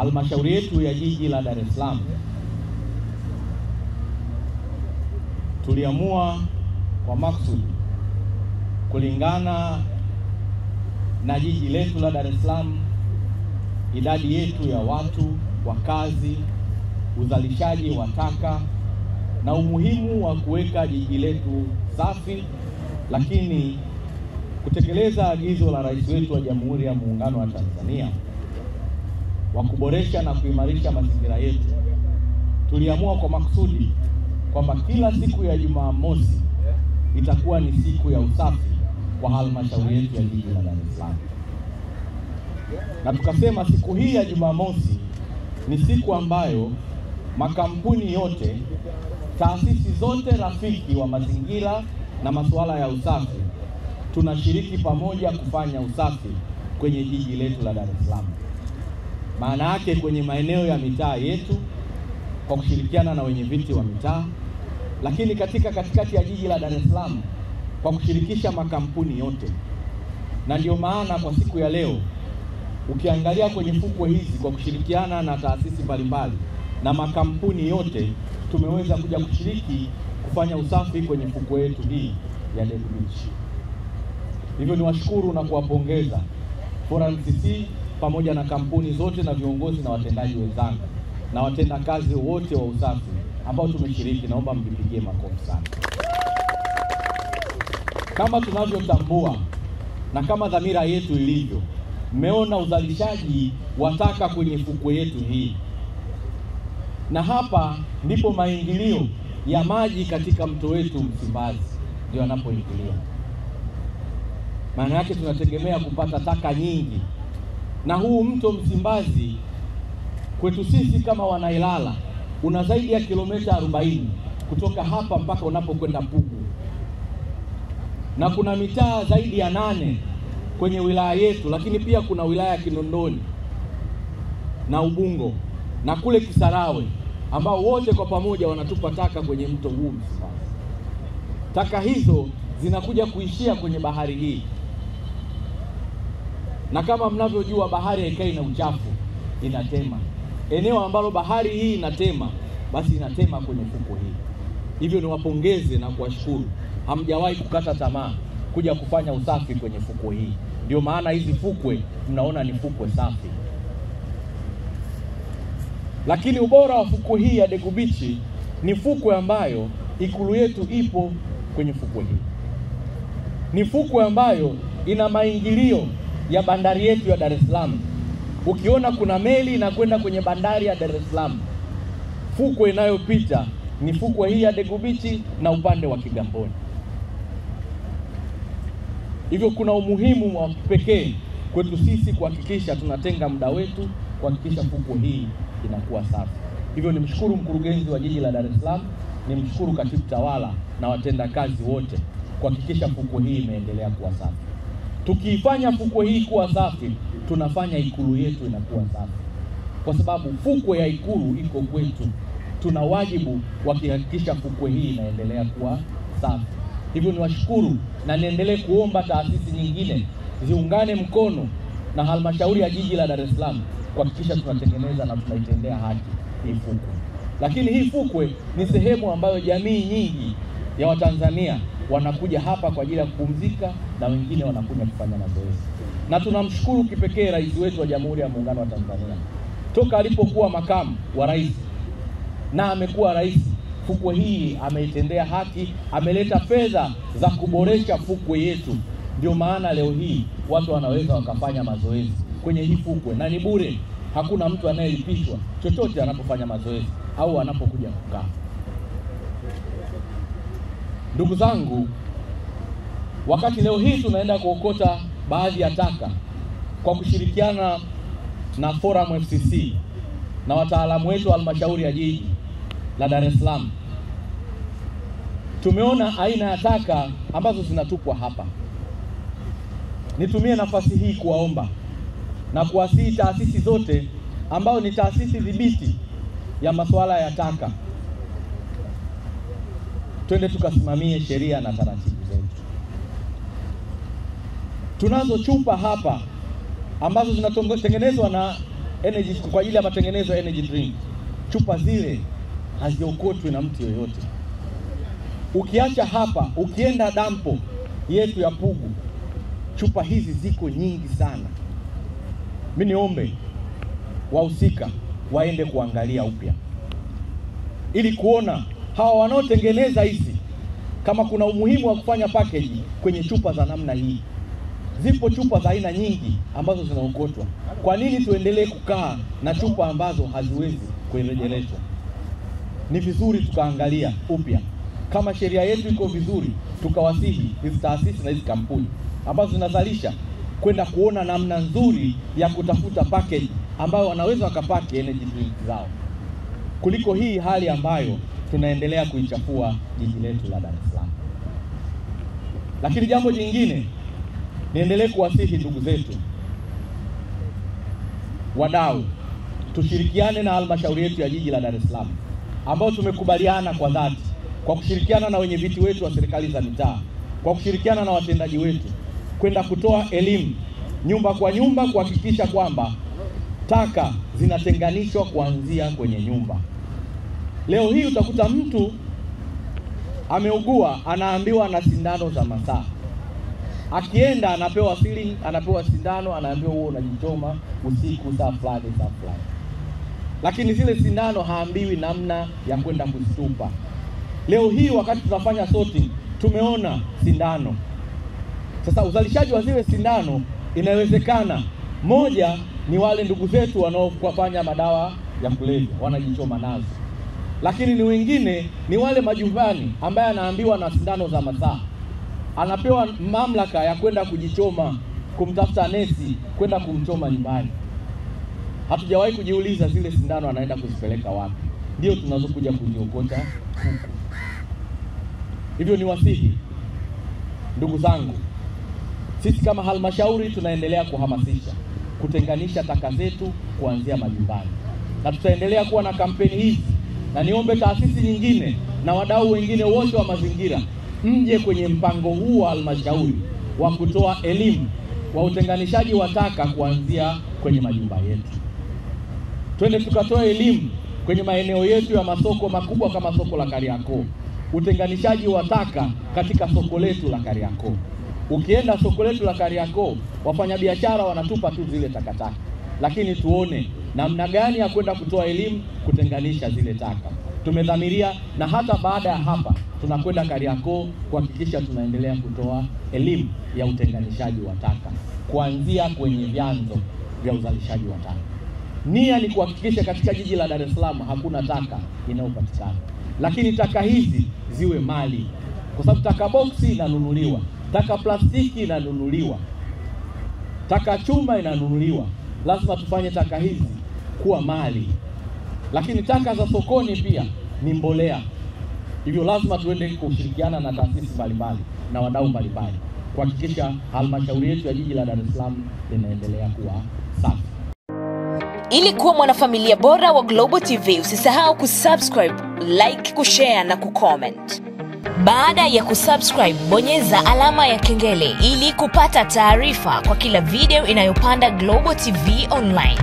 halmashauri yetu ya jiji la Dar es Salaam tuliamua kwa maksudi kulingana na jiji letu la Dar es Salaam, idadi yetu ya watu, wakazi, uzalishaji wa taka na umuhimu wa kuweka jiji letu safi, lakini kutekeleza agizo la Rais wetu wa Jamhuri ya Muungano wa Tanzania wa kuboresha na kuimarisha mazingira yetu. Tuliamua kwa makusudi kwamba kila siku ya Jumamosi itakuwa ni siku ya usafi kwa halmashauri yetu ya jiji la Dar es Salaam. Na tukasema siku hii ya Jumamosi ni siku ambayo makampuni yote, taasisi zote rafiki wa mazingira na masuala ya usafi tunashiriki pamoja kufanya usafi kwenye jiji letu la Dar es Salaam. Maana yake kwenye maeneo ya mitaa yetu kwa kushirikiana na wenye viti wa mitaa, lakini katikati ya jiji la Dar es Salaam kwa kushirikisha makampuni yote. Na ndio maana kwa siku ya leo ukiangalia kwenye fukwe hizi kwa kushirikiana na taasisi mbalimbali na makampuni yote tumeweza kuja kushiriki kufanya usafi kwenye fukwe yetu hii ya Deku Beach. Hivyo niwashukuru na kuwapongeza Forum CC pamoja na kampuni zote na viongozi na watendaji wenzangu na watenda kazi wote wa usafi ambao tumeshiriki. Naomba mjipigie makofi sana. Kama tunavyotambua na kama dhamira yetu ilivyo, mmeona uzalishaji wa taka kwenye fukwe yetu hii. Na hapa ndipo maingilio ya maji katika mto wetu Msimbazi ndio yanapoingilia. Maana yake tunategemea kupata taka nyingi. Na huu mto Msimbazi kwetu sisi kama Wanailala una zaidi ya kilomita 40 kutoka hapa mpaka unapokwenda Pugu. Na kuna mitaa zaidi ya 8 kwenye wilaya yetu, lakini pia kuna wilaya ya Kinondoni na Ubungo na kule Kisarawe ambao wote kwa pamoja wanatupa taka kwenye mto huu Msimbazi. Taka hizo zinakuja kuishia kwenye bahari hii. Na kama mnavyojua bahari haikai na uchafu, inatema. Eneo ambalo bahari hii inatema, basi inatema kwenye fukwe hii. Hivyo niwapongeze na kuwashukuru. Hamjawahi kukata tamaa kuja kufanya usafi kwenye fukwe hii. Ndio maana hizi fukwe mnaona ni fukwe safi. Lakini ubora wa fukwe hii ya Deku Beach ni fukwe ambayo ikulu yetu ipo kwenye fukwe hii. Ni fukwe ambayo ina maingilio ya bandari yetu ya Dar es Salaam. Ukiona kuna meli inakwenda kwenye bandari ya Dar es Salaam, fukwe inayopita ni fukwe hii ya Deku Beach na upande wa Kigamboni. Hivyo kuna umuhimu wa pekee kwetu sisi kuhakikisha tunatenga muda wetu kuhakikisha fukwe hii inakuwa safi. Hivyo nimshukuru mkurugenzi wa jiji la Dar es Salaam, nimshukuru katibu tawala na watenda kazi wote kuhakikisha fukwe hii imeendelea kuwa safi. Tukiifanya fukwe hii kuwa safi, tunafanya ikulu yetu inakuwa safi. Kwa sababu fukwe ya ikulu iko kwetu. Tuna wajibu wa kuhakikisha fukwe hii inaendelea kuwa safi. Hivyo niwashukuru na niendelee kuomba taasisi nyingine ziungane mkono na halmashauri ya jiji la Dar es Salaam kuhakikisha tunatengeneza na tunaitendea haki hii fukwe. Lakini hii fukwe ni sehemu ambayo jamii nyingi ya Watanzania wanakuja hapa kwa ajili ya kupumzika na wengine wanakuja kufanya mazoezi. Na tunamshukuru kipekee Rais wetu wa Jamhuri ya Muungano wa Tanzania. Toka alipokuwa makamu wa rais na amekuwa rais, fukwe hii ameitendea haki, ameleta fedha za kuboresha fukwe yetu. Ndio maana leo hii watu wanaweza wakafanya mazoezi kwenye hii fukwe na ni bure. Hakuna mtu anayelipishwa chochote anapofanya mazoezi au anapokuja kukaa. Ndugu zangu, wakati leo hii tunaenda kuokota baadhi ya taka kwa kushirikiana na Forum FCC na wataalamu wetu wa halmashauri ya jiji la Dar es Salaam, tumeona aina ya taka ambazo zinatupwa hapa. Nitumie nafasi hii kuwaomba na kuwasihi taasisi zote ambao ni taasisi dhibiti ya masuala ya taka, twende tukasimamie sheria na taratibu zetu. Tunazo chupa hapa ambazo zinatengenezwa na energy kwa ajili ya matengenezo ya energy drink. Chupa zile haziokotwi na mtu yoyote. Ukiacha hapa, ukienda dampo yetu ya Pugu, chupa hizi ziko nyingi sana. Mimi niombe wahusika waende kuangalia upya, ili kuona hawa wanaotengeneza hizi kama kuna umuhimu wa kufanya package kwenye chupa za namna hii. Zipo chupa za aina nyingi ambazo zinaokotwa. Kwa nini tuendelee kukaa na chupa ambazo haziwezi kurejeleshwa? Ni vizuri tukaangalia upya. Kama sheria yetu iko vizuri, tukawasihi hizi taasisi na hizi kampuni ambazo zinazalisha kwenda kuona namna nzuri ya kutafuta package ambayo wanaweza wakapaki energy drink zao, kuliko hii hali ambayo tunaendelea kuichafua jiji letu la Dar es Salaam. Lakini jambo jingine, niendelee kuwasihi ndugu zetu wadau, tushirikiane na halmashauri yetu ya jiji la Dar es Salaam ambao tumekubaliana kwa dhati, kwa kushirikiana na wenye viti wetu wa serikali za mitaa, kwa kushirikiana na watendaji wetu, kwenda kutoa elimu nyumba kwa nyumba, kuhakikisha kwamba taka zinatenganishwa kuanzia kwenye nyumba. Leo hii utakuta mtu ameugua, anaambiwa na sindano za masaa. Akienda anapewa feeling, anapewa sindano, anaambiwa wewe unajichoma usiku saa fulani. Lakini zile sindano haambiwi namna ya kwenda kuzitupa. Leo hii wakati tunafanya sorting, tumeona sindano. Sasa uzalishaji wa zile sindano, inawezekana moja ni wale ndugu zetu wanaofanya madawa ya kulevya, wanajichoma nazo. Lakini ni wengine ni wale majumbani ambaye anaambiwa na sindano za masaa, anapewa mamlaka ya kwenda kujichoma, kumtafuta nesi kwenda kumchoma nyumbani. Hatujawahi kujiuliza zile sindano anaenda kuzipeleka wapi. Ndio tunazokuja kujiokota huku. Hivyo ni wasihi ndugu zangu, sisi kama halmashauri tunaendelea kuhamasisha kutenganisha taka zetu kuanzia majumbani, na tutaendelea kuwa na kampeni hizi. Na niombe taasisi nyingine na wadau wengine wote wa mazingira mje kwenye mpango huu wa halmashauri wa kutoa elimu wa utenganishaji wa taka kuanzia kwenye majumba yetu. Twende tukatoa elimu kwenye maeneo yetu ya masoko makubwa kama soko la Kariakoo, utenganishaji wa taka katika soko letu la Kariakoo. Ukienda soko letu la Kariakoo, wafanyabiashara wanatupa tu zile takataka, lakini tuone namna gani ya kwenda kutoa elimu kutenganisha zile taka. Tumedhamiria, na hata baada ya hapa tunakwenda Kariakoo kuhakikisha tunaendelea kutoa elimu ya utenganishaji wa taka kuanzia kwenye vyanzo vya uzalishaji wa taka. Nia ni kuhakikisha katika jiji la Dar es Salaam hakuna taka inayopatikana, lakini taka hizi ziwe mali, kwa sababu taka boksi inanunuliwa, taka plastiki inanunuliwa, taka chuma inanunuliwa. Lazima tufanye taka hizi kuwa mali. Lakini taka za sokoni pia ni mbolea. Hivyo lazima tuende kushirikiana na taasisi mbalimbali na wadau mbalimbali kuhakikisha halmashauri yetu ya jiji la Dar es Salaam linaendelea kuwa safi. Ili kuwa mwanafamilia bora wa Global TV, usisahau kusubscribe, like, kushare na kucomment. Baada ya kusubscribe, bonyeza alama ya kengele ili kupata taarifa kwa kila video inayopanda Global TV Online.